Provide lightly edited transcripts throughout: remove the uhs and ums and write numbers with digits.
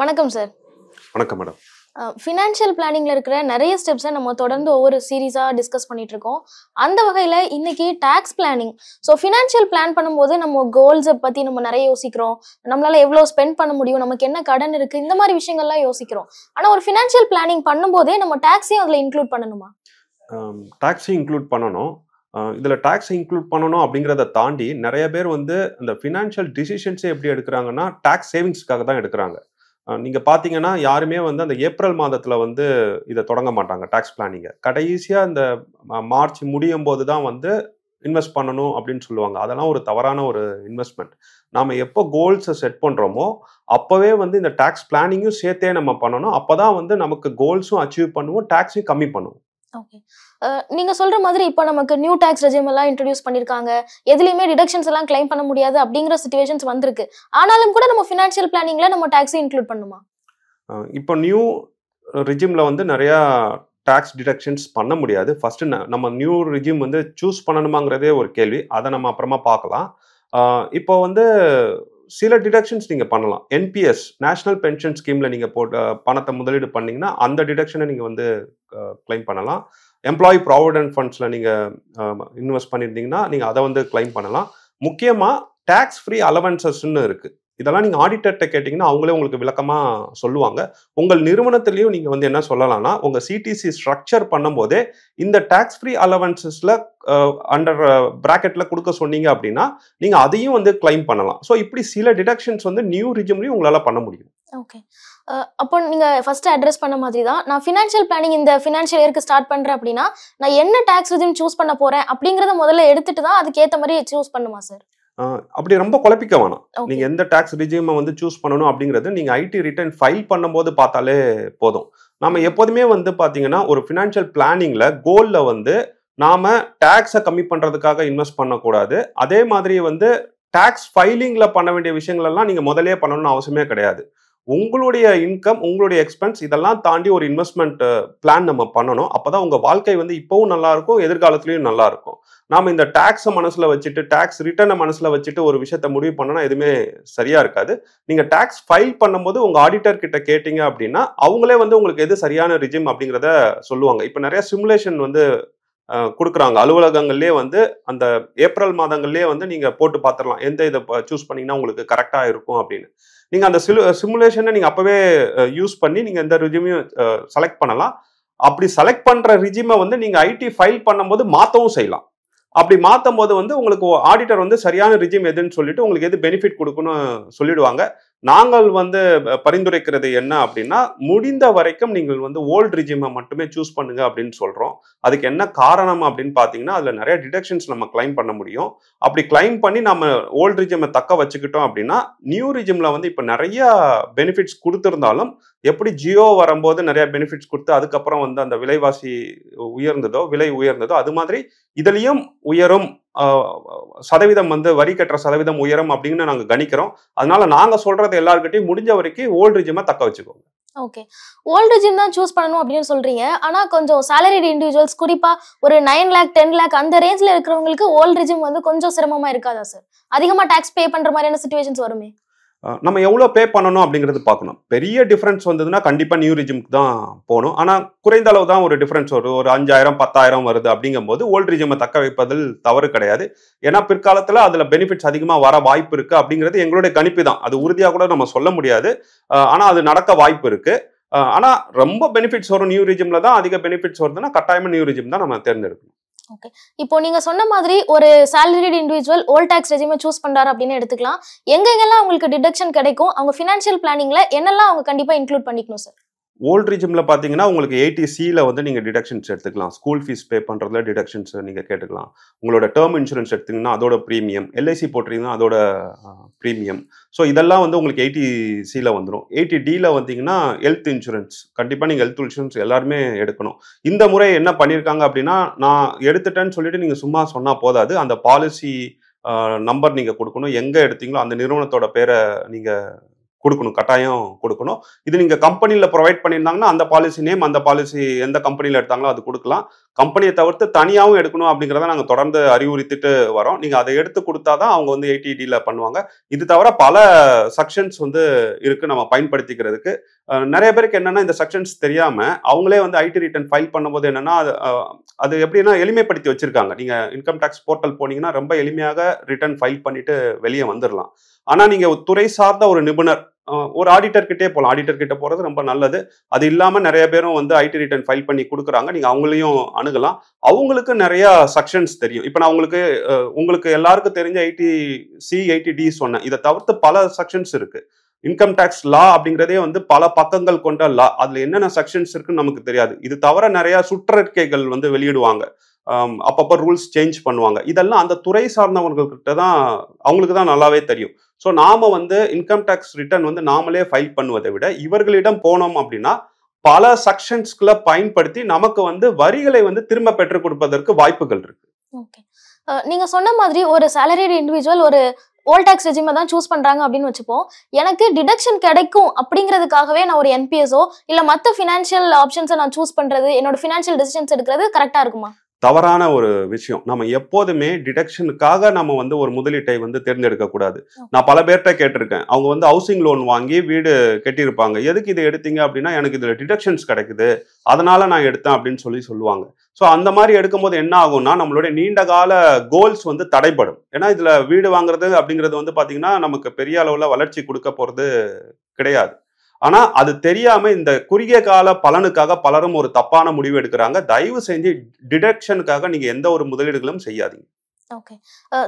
வணக்கம் சார். வணக்கம் madam. Financial பிளானிங்ல இருக்கிற நிறைய ஸ்டெப்ஸை நம்ம தொடர்ந்து ஒவ்வொரு சீரீஸாக டிஸ்கஸ் பண்ணிட்டு இருக்கோம். அந்த வகையில் இன்னைக்கு tax planning. So financial plan பண்ணும்போது நம்ம கோல்ஸை பற்றி நம்ம நிறைய யோசிக்கிறோம். நம்மளால எவ்வளோ ஸ்பெண்ட் பண்ண முடியும், நமக்கு என்ன கடன் இருக்குது, இந்த மாதிரி விஷயங்கள்லாம் யோசிக்கிறோம். ஆனால் ஒரு ஃபினான்ஷியல் பிளானிங் பண்ணும்போதே நம்ம டாக்ஸையும் அதில் இன்க்ளூட் பண்ணணுமா? டாக்ஸையும் இன்க்ளூட் பண்ணணும். இதில் டாக்ஸை இன்க்ளூட் பண்ணணும் அப்படிங்கிறத தாண்டி நிறைய பேர் வந்து இந்த ஃபினான்ஷியல் டிசிஷன்ஸே எப்படி எடுக்கிறாங்கன்னா டாக்ஸ் சேவிங்ஸ்க்காக தான் எடுக்கிறாங்க. நீங்கள் பார்த்தீங்கன்னா யாருமே வந்து அந்த ஏப்ரல் மாதத்தில் வந்து இதை தொடங்க மாட்டாங்க டாக்ஸ் பிளானிங்கை. கடைசியாக இந்த மார்ச் முடியும் போது தான் வந்து இன்வெஸ்ட் பண்ணணும் அப்படின்னு சொல்லுவாங்க. அதெல்லாம் ஒரு தவறான ஒரு இன்வெஸ்ட்மெண்ட். நாம் எப்போ கோல்ஸை செட் பண்ணுறோமோ அப்போவே வந்து இந்த டாக்ஸ் பிளானிங்கும் சேர்த்தே நம்ம பண்ணணும். அப்போ தான் வந்து நமக்கு கோல்ஸும் அச்சீவ் பண்ணுவோம், டாக்ஸையும் கம்மி பண்ணுவோம். ஓகே, நீங்க சொல்ற மாதிரி இப்போ நமக்கு நியூ டாக்ஸ் ரெஜிம் எல்லாம் இன்ட்ரடியூஸ் பண்ணிருக்காங்க. எதுலயுமே டிடக்ஷன்ஸ் எல்லாம் கிளைம் பண்ண முடியாது அப்படிங்கிற சிச்சுவேஷன்ஸ் வந்திருக்கு. ஆனாலும் கூட நம்ம ஃபினான்ஷியல் பிளானிங்ல நம்ம டாக்ஸை இன்க்ளூட் பண்ணுமா? இப்போ நியூ ரெஜிம்ல வந்து நிறையா டாக்ஸ் டிடக்ஷன்ஸ் பண்ண முடியாது. ஃபர்ஸ்ட் நம்ம நியூ ரெஜிம் வந்து சூஸ் பண்ணணுமாங்கிறதே ஒரு கேள்வி. அதை நம்ம அப்புறமா பார்க்கலாம். இப்போ வந்து சில டிடக்ஷன்ஸ் நீங்கள் பண்ணலாம். என்பிஎஸ் நேஷனல் பென்ஷன் ஸ்கீமில் நீங்கள் போட்ட பணத்தை முதலீடு பண்ணிங்கன்னா அந்த டிடக்ஷனை நீங்கள் வந்து கிளைம் பண்ணலாம். எம்ப்ளாயி ப்ராவிடென்ட் ஃபண்ட்ஸில் நீங்கள் இன்வெஸ்ட் பண்ணியிருந்தீங்கன்னா நீங்கள் அதை வந்து கிளைம் பண்ணலாம். முக்கியமாக டேக்ஸ் ஃப்ரீ அலவன்சஸ்ன்னு இருக்குது. இதெல்லாம் நீங்கள் ஆடிட்டர்கிட்ட கேட்டிங்கன்னா அவங்களே உங்களுக்கு விளக்கமாக சொல்லுவாங்க. உங்கள் நிறுவனத்திலையும் நீங்கள் வந்து என்ன சொல்லலாம்னா உங்கள் சிடிசி ஸ்ட்ரக்சர் பண்ணும்போதே இந்த டேக்ஸ் ஃப்ரீ அலவன்சஸில் அண்டர் ப்ராக்கெட்டில் கொடுக்க சொன்னீங்க அப்படின்னா நீங்கள் அதையும் வந்து கிளைம் பண்ணலாம். ஸோ இப்படி சில டிடக்ஷன்ஸ் வந்து நியூ ரிஜிம்லையும் உங்களால் பண்ண முடியும். ஓகே, அப்போ நீங்கள் ஃபர்ஸ்ட் அட்ரஸ் பண்ண மாதிரி தான் நான் ஃபினான்ஷியல் பிளானிங் இந்த ஃபினான்ஷியல் இயருக்கு ஸ்டார்ட் பண்ணுறேன் அப்படின்னா நான் என்ன டாக்ஸ் ரெஜிம் சூஸ் பண்ண போகிறேன் அப்படிங்கிறத முதல்ல எடுத்துட்டு தான் அதுக்கேற்ற மாதிரி சூஸ் பண்ணுமா சார்? அப்படி ரொம்ப குழப்பிக்க வேணாம். நீங்க எந்த டாக்ஸ் ரிஜிமை வந்து சூஸ் பண்ணணும் அப்படிங்கிறது நீங்க ஐடி ரிட்டர்ன் ஃபைல் பண்ணும்போது பார்த்தாலே போதும். நாம எப்போதுமே வந்து பாத்தீங்கன்னா ஒரு ஃபினான்ஷியல் பிளானிங்ல கோல்ல வந்து நாம டாக்ஸை கம்மி பண்றதுக்காக இன்வெஸ்ட் பண்ணக்கூடாது. அதே மாதிரி வந்து டாக்ஸ் ஃபைலிங்ல பண்ண வேண்டிய விஷயங்கள் எல்லாம் நீங்க முதலே பண்ணணும்னு அவசியமே கிடையாது. உங்களுடைய இன்கம், உங்களுடைய எக்ஸ்பென்ஸ் இதெல்லாம் தாண்டி ஒரு இன்வெஸ்ட்மெண்ட் பிளான் நம்ம பண்ணணும். அப்பதான் உங்க வாழ்க்கை வந்து இப்பவும் நல்லா இருக்கும், எதிர்காலத்திலயும் நல்லா இருக்கும். நாம இந்த டாக்ஸை மனசுல வச்சுட்டு டாக்ஸ் ரிட்டர்னை மனசுல வச்சுட்டு ஒரு விஷயத்த முடிவு பண்ணனா எதுவுமே சரியா இருக்காது. நீங்க டாக்ஸ் ஃபைல் பண்ணும்போது உங்க ஆடிட்டர் கிட்ட கேட்டீங்க அப்படின்னா அவங்களே வந்து உங்களுக்கு எது சரியான ரிஜிம் அப்படிங்கிறத சொல்லுவாங்க. இப்ப நிறைய சிமுலேஷன் வந்து கொடுக்குறாங்க அலுவலகங்கள்லேயே வந்து அந்த ஏப்ரல் மாதங்கள்லேயே வந்து நீங்க போட்டு பார்த்துடலாம் எந்த இதை சூஸ் பண்ணீங்கன்னா உங்களுக்கு கரெக்டா இருக்கும் அப்படின்னு. நீங்க அந்த சிமுலேஷனை நீங்க அப்பவே யூஸ் பண்ணி நீங்க எந்த ரிஜிமையும் செலக்ட் பண்ணலாம். அப்படி செலக்ட் பண்ற ரிஜிமை வந்து நீங்க ஐடி ஃபைல் பண்ணும்போது மாற்றவும் செய்யலாம். அப்படி மாற்றும் போது வந்து உங்களுக்கு ஆடிட்டர் வந்து சரியான ரிஜிம் எதுன்னு சொல்லிட்டு உங்களுக்கு எது பெனிஃபிட் கொடுக்கணும் சொல்லிடுவாங்க. நாங்கள் வந்து பரிந்துரைக்கிறது என்ன அப்படின்னா முடிந்த வரைக்கும் நீங்கள் வந்து ஓல்டு ரிஜிமை மட்டுமே சூஸ் பண்ணுங்க அப்படின்னு சொல்றோம். அதுக்கு என்ன காரணம் அப்படின்னு பார்த்தீங்கன்னா அதில் நிறைய டிடக்ஷன்ஸ் நம்ம கிளைம் பண்ண முடியும். அப்படி கிளைம் பண்ணி நம்ம ஓல்டு ரிஜிமை தக்க வச்சுக்கிட்டோம் அப்படின்னா நியூ ரிஜிமில் வந்து இப்போ நிறைய பெனிஃபிட்ஸ் கொடுத்துருந்தாலும் எப்படி ஜியோ வரும்போது நிறைய பெனிஃபிட்ஸ் கொடுத்து அதுக்கப்புறம் வந்து அந்த விலைவாசி விலை உயர்ந்ததோ அது மாதிரி இதுலயும் உயரும் சதவீதம் வந்து வரி கட்டுற சதவீதம் உயரும் அப்படின்னு நாங்க கணிக்கிறோம். அதனால நாங்க சொல்றது எல்லார்கிட்டையும் முடிஞ்ச வரைக்கும் ஓல்டு ரிஜிமை தக்க வச்சுக்கோங்க. ஓகே, ஓல்டு ரிஜிம் தான் சூஸ் பண்ணணும் அப்படின்னு சொல்றீங்க. ஆனா கொஞ்சம் சேலரிட் இண்டிவிஜுவல்ஸ் குறிப்பா ஒரு 9 lakh 10 lakh அந்த ரேஞ்ச்ல இருக்கிறவங்களுக்கு ஓல்டு ரிஜிம் வந்து கொஞ்சம் சிரமமா இருக்காதா சார்? அதிகமா டாக்ஸ் பே பண்ற மாதிரியான சிச்சுவேஷன்ஸ் வருமே. நம்ம எவ்வளோ பே பண்ணணும் அப்படிங்கிறது பார்க்கணும். பெரிய டிஃப்ரென்ஸ் வந்ததுன்னா கண்டிப்பாக நியூ ரிஜிமுக்கு தான் போகணும். ஆனால் குறைந்த அளவு தான் ஒரு டிஃப்ரென்ஸ் வரும். ஒரு 5000 10,000 வருது அப்படிங்கும்போது ஓல்டு ரிஜிமை தக்க வைப்பதில் தவறு கிடையாது. ஏன்னா பிற்காலத்தில் அதில் பெனிஃபிட்ஸ் அதிகமாக வர வாய்ப்பு இருக்குது அப்படிங்கிறது எங்களுடைய கணிப்பு தான். அது உறுதியாக கூட நம்ம சொல்ல முடியாது. ஆனால் அது நடக்க வாய்ப்பு இருக்குது. ஆனால் ரொம்ப பெனிஃபிட்ஸ் வரும் நியூ ரிஜிமில் தான். அதிக பெனிஃபிட்ஸ் வருதுன்னா கட்டாயமாக நியூ ரிஜிம் தான் நம்ம தேர்ந்தெடுக்கணும். ஓகே, இப்போ நீங்க சொன்ன மாதிரி ஒரு சேலரிட் இண்டிவிஜுவல் ஓல்ட் டாக்ஸ் ரெஜிமை சூஸ் பண்றாரு அப்படின்னு எடுத்துக்கலாம். எங்கெங்கெல்லாம் உங்களுக்கு டிடக்ஷன் கிடைக்கும், அவங்க ஃபினான்ஷியல் பிளானிங்ல என்னெல்லாம் அவங்க கண்டிப்பா இன்க்ளூட் பண்ணிக்கணும் சார்? ஓல்டு ரிஜிமில் பார்த்தீங்கன்னா உங்களுக்கு 80C வந்து நீங்கள் டிடக்ஷன்ஸ் எடுத்துக்கலாம். ஸ்கூல் ஃபீஸ் பே பண்ணுறதுல டிடக்ஷன்ஸ் நீங்கள் கேட்டுக்கலாம். உங்களோட டேர்ம் இன்சூரன்ஸ் எடுத்திங்கன்னா அதோட ப்ரீமியம், எல்ஐசி போட்டிங்கன்னா அதோட ப்ரீமியம். ஸோ இதெல்லாம் வந்து உங்களுக்கு 80C வந்துடும். 80D வந்தீங்கன்னா ஹெல்த் இன்சூரன்ஸ் கண்டிப்பாக நீங்கள் ஹெல்த் இன்சூரன்ஸ் எல்லாருமே எடுக்கணும். இந்த முறை என்ன பண்ணியிருக்காங்க அப்படின்னா நான் எடுத்துட்டேன்னு சொல்லிட்டு நீங்கள் சும்மா சொன்னால் போதாது. அந்த பாலிசி நம்பர் நீங்கள் கொடுக்கணும். எங்கே எடுத்தீங்களோ அந்த நிறுவனத்தோட பேரை நீங்கள் கொடுக்கணும், கட்டாயம் கொடுக்கணும். இது நீங்க கம்பெனில ப்ரொவைட் பண்ணியிருந்தாங்கன்னா அந்த பாலிசி நேம், அந்த பாலிசி எந்த கம்பெனில எடுத்தாங்களோ அது கொடுக்கலாம். கம்பெனியை தவிர்த்து தனியாகவும் எடுக்கணும் அப்படிங்கிறத நாங்கள் தொடர்ந்து அறிவுறுத்திட்டு வரோம். நீங்கள் அதை எடுத்து கொடுத்தாதான் அவங்க வந்து 80/80ல பண்ணுவாங்க. இது தவிர பல செக்ஷன்ஸ் வந்து இருக்கு நம்ம பயன்படுத்திக்கிறதுக்கு. நிறைய பேருக்கு என்னன்னா இந்த செக்ஷன்ஸ் தெரியாம அவங்களே வந்து ஐடி ரிட்டர்ன் ஃபைல் பண்ணும்போது என்னன்னா அது எப்படின்னா எளிமைப்படுத்தி வச்சிருக்காங்க. நீங்க இன்கம் டேக்ஸ் போர்ட்டல் போனீங்கன்னா ரொம்ப எளிமையாக ரிட்டர்ன் ஃபைல் பண்ணிட்டு வெளியே வந்துடலாம். ஆனா நீங்க துறை சார்ந்த ஒரு நிபுணர் ஒரு ஆடிட்டர் கிட்டே போகலாம். ஆடிட்டர் கிட்ட போறது ரொம்ப நல்லது. அது இல்லாம நிறைய பேரும் வந்து ஐடி ரிட்டர்ன் ஃபைல் பண்ணி கொடுக்குறாங்க. நீங்க அவங்களையும் அணுகலாம். அவங்களுக்கு நிறைய செக்ஷன்ஸ் தெரியும். இப்போ நான் உங்களுக்கு எல்லாருக்கும் தெரிஞ்ச 80C 80D சொன்னேன். இதை தவிர்த்து பல செக்ஷன்ஸ் இருக்கு. இன்கம் டேக்ஸ் லா அப்படிங்கிறதே வந்து பல பக்கங்கள் கொண்ட லா. அதுல என்னென்ன செக்ஷன்ஸ் இருக்குன்னு நமக்கு தெரியாது. இது தவிர நிறைய சுற்றறிக்கைகள் வந்து வெளியிடுவாங்க. அப்பப்போ ரூல்ஸ் சேஞ்ச் பண்ணுவாங்க. இதெல்லாம் அந்த துறை சார்ந்தவங்கள்கிட்ட தான் அவங்களுக்கு தான் நல்லாவே தெரியும். ஸோ நாம வந்து இன்கம் டேக்ஸ் ரிட்டர்ன் வந்து நாமளே ஃபைல் பண்ணுவதை விட இவர்களிடம் போனோம் அப்படின்னா பல செக்ஷன்ஸ்களை பயன்படுத்தி நமக்கு வந்து வரிகளை வந்து திரும்ப பெற்றுக் கொடுப்பதற்கு வாய்ப்புகள் இருக்கு. ஓகே, நீங்க சொன்ன மாதிரி ஒரு சேலரிடு இண்டிவிஜுவல் ஒரு ஓல்ட் டாக்ஸ் ரெஜிமை தான் சூஸ் பண்றாங்க அப்படின்னு வச்சுப்போம். எனக்கு டிடக்ஷன் கிடைக்கும் அப்படிங்கிறதுக்காகவே நான் ஒரு என்பிஎஸ்ஓ இல்ல மற்ற ஃபினான்ஷியல் ஆப்ஷன்ஸை நான் சூஸ் பண்றது, என்னோட ஃபினான்ஷியல் டெசிஷன்ஸ் எடுக்கிறது கரெக்டா இருக்குமா? தவறான ஒரு விஷயம். நம்ம எப்போதுமே டிடக்ஷனுக்காக நம்ம வந்து ஒரு முதலீட்டை வந்து தேர்ந்தெடுக்க கூடாது. நான் பல பேர்கிட்ட கேட்டிருக்கேன். அவங்க வந்து ஹவுசிங் லோன் வாங்கி வீடு கட்டியிருப்பாங்க. எதுக்கு இதை எடுத்தீங்க அப்படின்னா எனக்கு இதுல டிடக்ஷன்ஸ் கிடைக்குது, அதனால நான் எடுத்தேன் அப்படின்னு சொல்லுவாங்க. ஸோ அந்த மாதிரி எடுக்கும்போது என்ன ஆகும்னா நம்மளுடைய நீண்ட கால கோல்ஸ் வந்து தடைப்படும். ஏன்னா இதுல வீடு வாங்குறது அப்படிங்கிறது வந்து பாத்தீங்கன்னா நமக்கு பெரிய அளவுல வளர்ச்சி கொடுக்க போறது கிடையாது. ஆனா அது தெரியாம இந்த குறுகிய கால பலனுக்காக பலரும் ஒரு தப்பான முடிவு எடுக்கிறாங்க. தயவு செஞ்சு டிடக்ஷனுக்காக நீங்க எந்த ஒரு முதலீடுகளும் செய்யாதீங்க. ஓகே,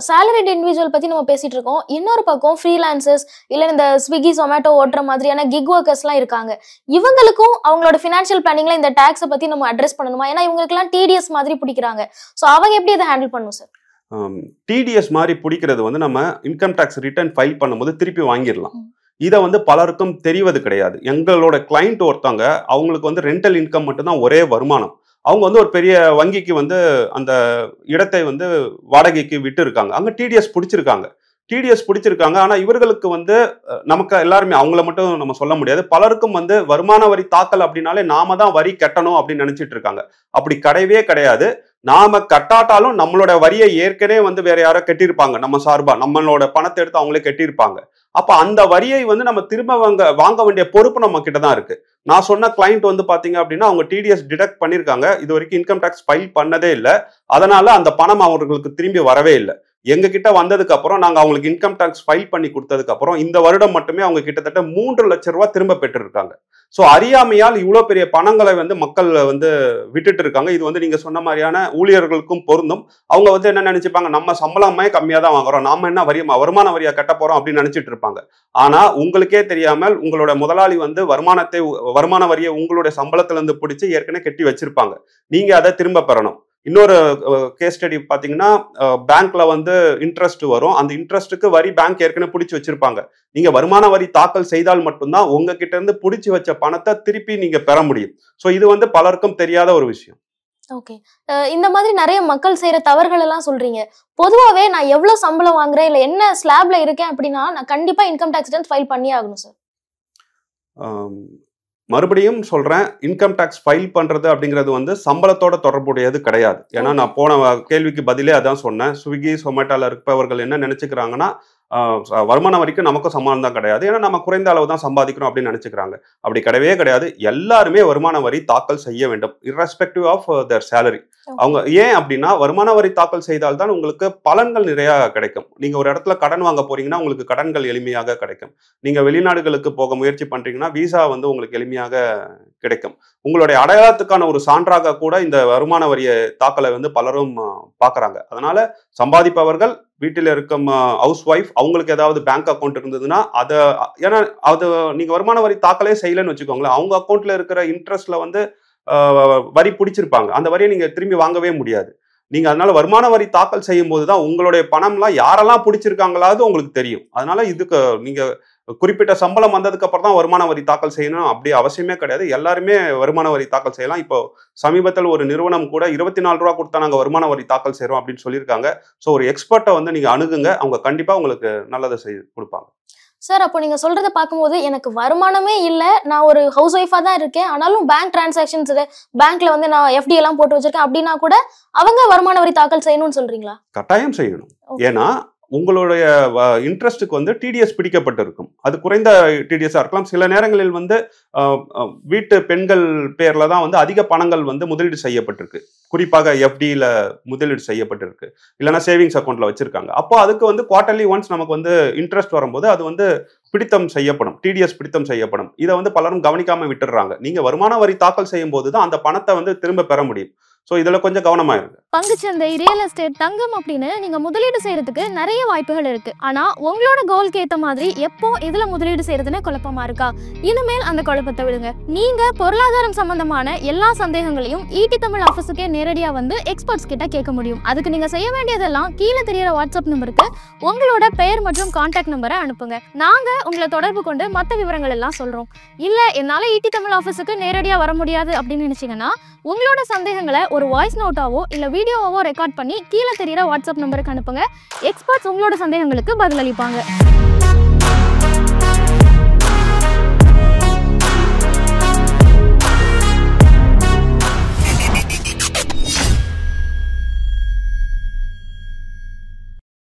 சேலரிட் இண்டிவிஜுவல் பத்தி நம்ம பேசிட்டு இருக்கோம். இன்னொரு பக்கம் ஃப்ரீலான்சர்ஸ் இல்ல இந்த ஸ்விக்கி ஜொமேட்டோ ஓட்டுற மாதிரியான கிக் ஒர்க்கர்ஸ் எல்லாம் இருக்காங்க. இவங்களுக்கும் அவங்களோட ஃபினான்ஷியல் பிளானிங்ல இந்த டாக்ஸை பத்தி நம்ம அட்ரஸ் பண்ணணுமா? ஏன்னா இவங்களுக்கு எல்லாம் டிடிஎஸ் மாதிரி பிடிக்கிறாங்க. ஸோ அவங்க எப்படி இதை ஹேண்டில் பண்ணும் சார்? டிடிஎஸ் மாதிரி பிடிக்கிறது வந்து நம்ம இன்கம் டேக்ஸ் ரிட்டர்ன் ஃபைல் பண்ணும்போது திருப்பி வாங்கிடலாம். இதை வந்து பலருக்கும் தெரிவது கிடையாது. எங்களோட கிளைண்ட் ஒருத்தவங்க அவங்களுக்கு வந்து ரெண்டல் இன்கம் மட்டும்தான் ஒரே வருமானம். அவங்க வந்து ஒரு பெரிய வங்கிக்கு வந்து அந்த இடத்தை வந்து வாடகைக்கு விட்டு இருக்காங்க. அங்க டிடிஎஸ் பிடிச்சிருக்காங்க. ஆனா இவர்களுக்கு வந்து நமக்கு எல்லாருமே அவங்கள மட்டும் நம்ம சொல்ல முடியாது. பலருக்கும் வந்து வருமான வரி தாக்கல் அப்படின்னாலே நாம தான் வரி கட்டணும் அப்படின்னு நினைச்சிட்டு இருக்காங்க. அப்படி கிடையவே கிடையாது. நாம கட்டாட்டாலும் நம்மளோட வரியை ஏற்கனவே வந்து வேற யாரோ கட்டியிருப்பாங்க. நம்ம சார்பா நம்மளோட பணத்தை எடுத்து அவங்களே கட்டியிருப்பாங்க. அப்ப அந்த வரியை வந்து நம்ம திரும்ப வாங்க வேண்டிய பொறுப்பு நம்ம கிட்ட தான் இருக்கு. நான் சொன்ன கிளைண்ட் வந்து பாத்தீங்க அப்படின்னா அவங்க டிடிஎஸ் டிடக்ட் பண்ணிருக்காங்க. இது வரைக்கும் இன்கம் டேக்ஸ் ஃபைல் பண்ணதே இல்லை. அதனால அந்த பணம் அவர்களுக்கு திரும்பி வரவே இல்லை. எங்க கிட்ட வந்ததுக்கு அப்புறம் நாங்க அவங்களுக்கு இன்கம் டேக்ஸ் ஃபைல் பண்ணி கொடுத்ததுக்கு அப்புறம் இந்த வருடம் மட்டுமே அவங்க கிட்டத்தட்ட 3 லட்சம் ரூபாய் திரும்ப பெற்றிருக்காங்க. ஸோ அறியாமையால் இவ்வளவு பெரிய பணங்களை வந்து மக்கள் வந்து விட்டுட்டு இருக்காங்க. இது வந்து நீங்க சொன்ன மாதிரியான ஊழியர்களுக்கும் பொருந்தும். அவங்க வந்து என்ன நினைச்சுப்பாங்க, நம்ம சம்பளமே கம்மியா தான் வாங்குறோம், நாம என்ன வருமான வரியா கட்ட போறோம் அப்படின்னு நினைச்சிட்டு இருப்பாங்க. ஆனா உங்களுக்கே தெரியாமல் உங்களோட முதலாளி வந்து வருமான வரியை உங்களுடைய சம்பளத்துல இருந்து பிடிச்சு ஏற்கனவே கட்டி வச்சிருப்பாங்க. நீங்க அதை திரும்ப பெறணும். இன்னொரு கேஸ் ஸ்டடி பாத்தீங்கன்னா பேங்க்ல வந்து இன்ட்ரெஸ்ட் வரும். அந்த இன்ட்ரெஸ்ட்டுக்கு வரி பேங்க் ஏற்கனவே பிடிச்சி வச்சிருப்பாங்க. நீங்க வருமான வரி தாக்கல் செய்தால் மட்டும்தான் உங்ககிட்ட இருந்து பிடிச்சி வச்ச பணத்தை திருப்பி நீங்க பெற முடியும். ஸோ இது வந்து பலருக்கும் தெரியாத ஒரு விஷயம். ஓகே, இந்த மாதிரி நிறைய மக்கள் செய்யற தவறுகள் எல்லாம் சொல்றீங்க. பொதுவாவே நான் எவ்வளவு சம்பளம் வாங்குறேன் இல்ல என்ன ஸ்லாப்ல இருக்கேன் அப்படின்னா நான் கண்டிப்பா இன்கம் டாக்ஸ் ரிட்டர்ன் ஃபைல் பண்ணியே ஆகணும் சார். மறுபடியும் சொல்றேன், இன்கம் டேக்ஸ் ஃபைல் பண்றது அப்படிங்கிறது வந்து சம்பளத்தோட தொடர்புடையது கிடையாது. ஏன்னா நான் போன கேள்விக்கு பதிலே அதான் சொன்னேன். ஸ்விக்கி சொமேட்டோல இருப்பவர்கள் என்ன நினைச்சுக்கிறாங்கன்னா வருமான வரிக்கு நமக்கும் சம்பளம் தான் கிடையாது, ஏன்னா நம்ம குறைந்த அளவு தான் சம்பாதிக்கிறோம் அப்படின்னு நினைச்சுக்கிறாங்க. அப்படி கிடையவே கிடையாது. எல்லாருமே வருமான வரி தாக்கல் செய்ய வேண்டும், irrespective ஆஃப் their salary. அவங்க ஏன் அப்படின்னா வருமான வரி தாக்கல் செய்தால்தான் உங்களுக்கு பலன்கள் நிறைய கிடைக்கும். நீங்க ஒரு இடத்துல கடன் வாங்க போறீங்கன்னா உங்களுக்கு கடன்கள் எளிமையாக கிடைக்கும். நீங்க வெளிநாடுகளுக்கு போக முயற்சி பண்றீங்கன்னா விசா வந்து உங்களுக்கு எளிமையாக கிடைக்கும். உங்களுடைய அடையாளத்துக்கான ஒரு சான்றாக கூட இந்த வருமான வரிய தாக்கலை வந்து பலரும் பாக்குறாங்க. அதனால சம்பாதிப்பவர்கள் வீட்டில் இருக்கும் ஹவுஸ் ஒய்ஃப் அவங்களுக்கு ஏதாவது பேங்க் அக்கௌண்ட் இருந்ததுன்னா அதை ஏன்னா அது நீங்க வருமான வரி தாக்கலே செய்யலன்னு வச்சுக்கோங்களேன், அவங்க அக்கௌண்ட்ல இருக்கிற இன்ட்ரெஸ்ட்ல வந்து வரி பிடிச்சிருப்பாங்க. அந்த வரியை நீங்க திரும்பி வாங்கவே முடியாது. நீங்க அதனால வருமான வரி தாக்கல் செய்யும் போதுதான் உங்களுடைய பணம்லாம் யாரெல்லாம் பிடிச்சிருக்காங்களாவது உங்களுக்கு தெரியும். அதனால இதுக்கு நீங்க குறிப்பிட்ட சம்பளம் வந்ததுக்கு அப்புறம் தான் வருமான வரி தாக்கல் செய்யணும் அப்படி அவசியமே கிடையாது. எல்லாருமே வருமான வரி தாக்கல் செய்யலாம். இப்போ சமீபத்தில் ஒரு நிறுவனம் கூட 24 ரூபா கொடுத்தா நாங்க வருமான வரி தாக்கல் செய்யறோம் அப்படின்னு சொல்லியிருக்காங்க. ஸோ ஒரு எக்ஸ்பர்ட்டை வந்து நீங்க அணுகுங்க, அவங்க கண்டிப்பா உங்களுக்கு நல்லதை கொடுப்பாங்க. சார் அப்போ நீங்க சொல்றதை பார்க்கும்போது எனக்கு வருமானமே இல்லை, நான் ஒரு ஹவுஸ் ஒய்ஃபா தான் இருக்கேன், ஆனாலும் பேங்க் டிரான்சாக்ஷன்ஸ் பேங்க்ல வந்து நான் எஃப்டி எல்லாம் போட்டு வச்சிருக்கேன் அப்படின்னா கூட அவங்க வருமான வரி தாக்கல் செய்யணும்னு சொல்றீங்களா? கட்டாயம் செய்யணும். ஏன்னா உங்களுடைய இன்ட்ரெஸ்ட்டுக்கு வந்து டிடிஎஸ் பிடிக்கப்பட்டிருக்கும். அது குறைந்த டிடிஎஸ்ஸாக இருக்கலாம். சில நேரங்களில் வந்து வீட்டு பெண்கள் பேர்ல தான் வந்து அதிக பணங்கள் வந்து முதலீடு செய்யப்பட்டிருக்கு. குறிப்பாக எஃப்டியில் முதலீடு செய்யப்பட்டிருக்கு, இல்லைன்னா சேவிங்ஸ் அக்கௌண்ட்ல வச்சிருக்காங்க. அப்போ அதுக்கு வந்து குவார்டர்லி ஒன்ஸ் நமக்கு வந்து இன்ட்ரெஸ்ட் வரும்போது அது வந்து பிடித்தம் செய்யப்படும், டிடிஎஸ் பிடித்தம் செய்யப்படும். இதை வந்து பலரும் கவனிக்காம விட்டுடுறாங்க. நீங்க வருமான வரி தாக்கல் செய்யும் போது தான் அந்த பணத்தை வந்து திரும்ப பெற முடியும். ஸோ இதில் கொஞ்சம் கவனமா இருங்க. பங்குச்சந்தை, ரியல் எஸ்டேட், தங்கம் அப்படின்னு நீங்க முதலீடு செய்யறதுக்கு நிறைய வாய்ப்புகள் இருக்கு. ஆனா உங்களோட கோல்க்கு ஏத்த மாதிரி எப்போ இதுல முதலீடு செய்யறதுன்னு குழப்பமா இருக்கா? இனிமேல் அந்த குழப்பத்தை விடுங்க. நீங்க பொருளாதாரம் சம்பந்தமான எல்லா சந்தேகங்களையும் ஈடி தமிழ் ஆஃபீஸுக்கே நேரடியா வந்து எக்ஸ்பர்ட்ஸ் கிட்ட கேட்க முடியும். அதுக்கு நீங்க செய்ய வேண்டியதெல்லாம் கீழே தெரியற வாட்ஸ்அப் நம்பருக்கு உங்களோட பெயர் மற்றும் கான்டாக்ட் நம்பரை அனுப்புங்க. நாங்க உங்களை தொடர்பு கொண்டு மற்ற விவரங்கள் எல்லாம் சொல்றோம். இல்ல என்னால ஈடி தமிழ் ஆஃபீஸுக்கு நேரடியா வர முடியாது அப்படின்னு நினைச்சீங்கன்னா உங்களோட சந்தேகங்களை ஒரு வாய்ஸ் நோட்டாவோ இல்ல வீடியோவோ ரெக்கார்ட் பண்ணி கீழே தெரியற வாட்ஸ்அப் நம்பருக்கு அனுப்புங்க. எக்ஸ்பர்ட்ஸ் உங்களோட சந்தேகங்களுக்கு பதிலளிப்பாங்க.